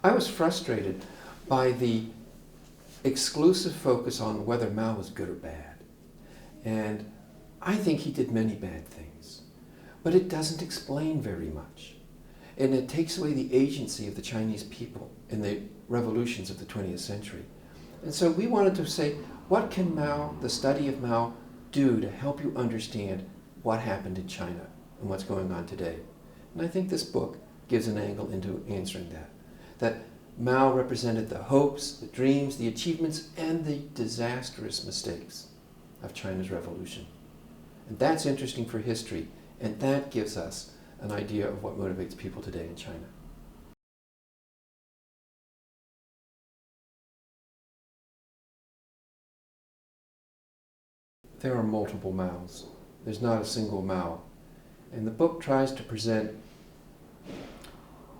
I was frustrated by the exclusive focus on whether Mao was good or bad. And I think he did many bad things, but it doesn't explain very much. And it takes away the agency of the Chinese people in the revolutions of the 20th century. And so we wanted to say, what can Mao, the study of Mao, do to help you understand what happened in China and what's going on today? And I think this book gives an angle into answering that. That Mao represented the hopes, the dreams, the achievements, and the disastrous mistakes of China's revolution. And that's interesting for history, and that gives us an idea of what motivates people today in China. There are multiple Maos. There's not a single Mao. And the book tries to present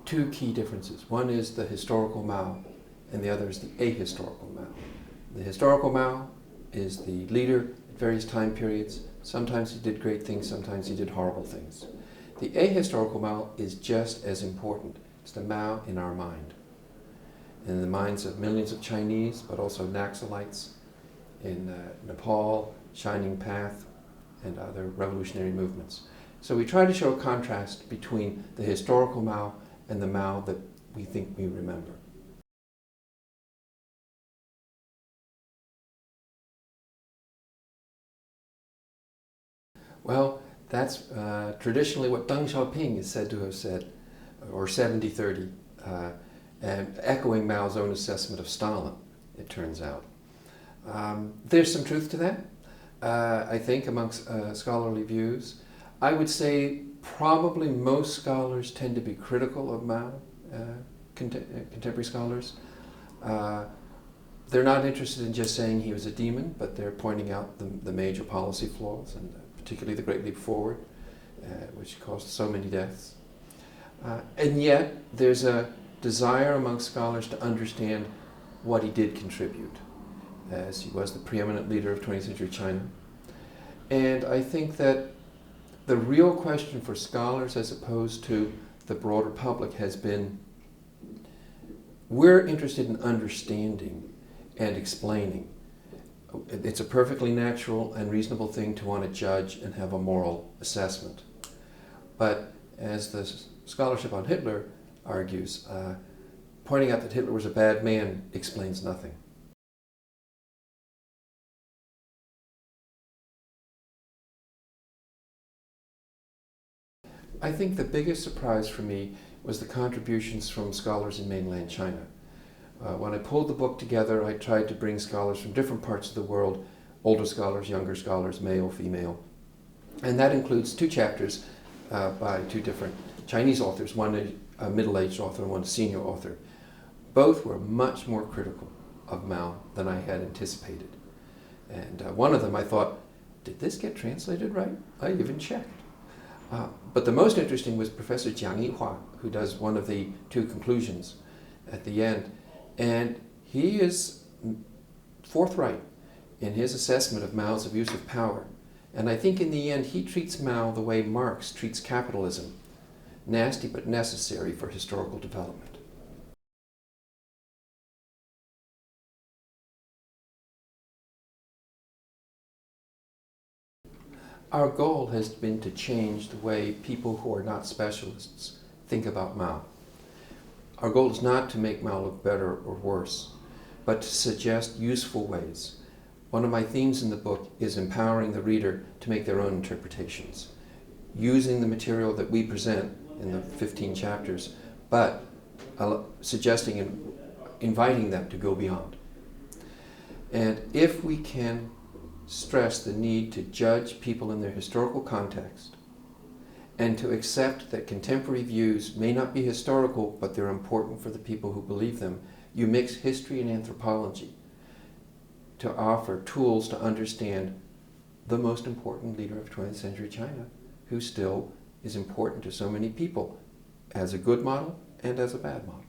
two key differences. One is the historical Mao, and the other is the ahistorical Mao. The historical Mao is the leader at various time periods. Sometimes he did great things, sometimes he did horrible things. The ahistorical Mao is just as important. It's the Mao in our mind, in the minds of millions of Chinese, but also Naxalites in Nepal, Shining Path, and other revolutionary movements. So we try to show a contrast between the historical Mao and the Mao that we think we remember. Well, that's traditionally what Deng Xiaoping is said to have said, or 70-30, and echoing Mao's own assessment of Stalin, it turns out. There's some truth to that, I think, amongst scholarly views. I would say probably most scholars tend to be critical of Mao, contemporary scholars. They're not interested in just saying he was a demon, but they're pointing out the major policy flaws, and particularly the Great Leap Forward, which caused so many deaths. And yet, there's a desire among scholars to understand what he did contribute, as he was the preeminent leader of 20th century China. And I think that the real question for scholars, as opposed to the broader public, has been, we're interested in understanding and explaining. It's a perfectly natural and reasonable thing to want to judge and have a moral assessment. But as the scholarship on Hitler argues, pointing out that Hitler was a bad man explains nothing. I think the biggest surprise for me was the contributions from scholars in mainland China. When I pulled the book together, I tried to bring scholars from different parts of the world, older scholars, younger scholars, male, female. And that includes two chapters by two different Chinese authors, one a middle-aged author and one a senior author. Both were much more critical of Mao than I had anticipated. And one of them I thought, did this get translated right? I even checked. But the most interesting was Professor Jiang Yihua, who does one of the two conclusions at the end. And he is forthright in his assessment of Mao's abuse of power. And I think in the end he treats Mao the way Marx treats capitalism, nasty but necessary for historical development. Our goal has been to change the way people who are not specialists think about Mao. Our goal is not to make Mao look better or worse, but to suggest useful ways. One of my themes in the book is empowering the reader to make their own interpretations, using the material that we present in the 15 chapters, but suggesting and inviting them to go beyond. And if we can stress the need to judge people in their historical context and to accept that contemporary views may not be historical, but they're important for the people who believe them, you mix history and anthropology to offer tools to understand the most important leader of 20th century China, who still is important to so many people as a good model and as a bad model.